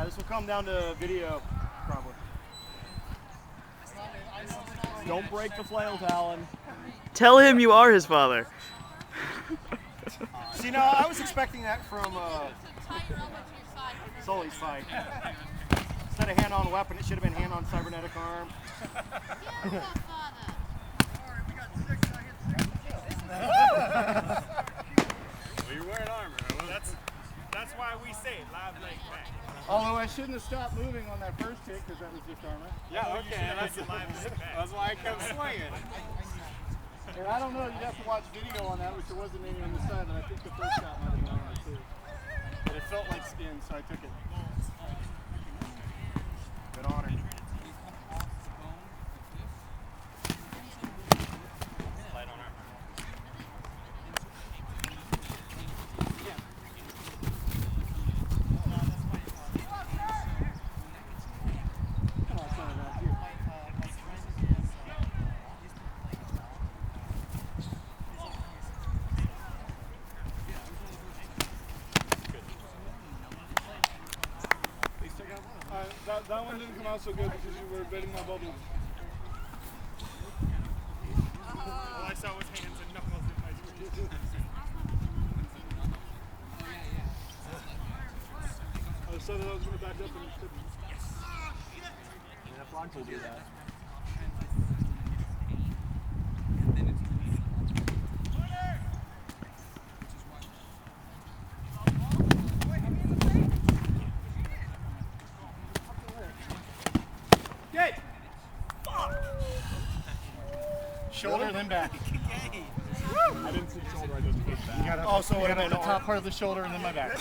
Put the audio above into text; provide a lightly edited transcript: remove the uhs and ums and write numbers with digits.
Yeah, this will come down to video, probably. Don't break the flail, Talon. Tell him you are his father. See, now I was expecting that from Sully's fight. Instead of hand-on weapon, it should have been hand-on cybernetic arm. Well, you're wearing armor. That's why we say it, live leg back. Although I shouldn't have stopped moving on that first hit because that was just armor. Yeah, okay. That's why I kept swinging. And I don't know, you'd have to watch video on that, which there wasn't any on the side, but I think the first shot might have been armor too. But it felt like skin, so I took it. Good honor. Light on armor. That one didn't come out so good because you were betting my bubble. All I saw was hands and knuckles in my screen. I saw that I was going to back up and just Yeah, that block will do that. shoulder, then back. I didn't see the shoulder, I just put back. So it would have been the top part of the shoulder and then my back.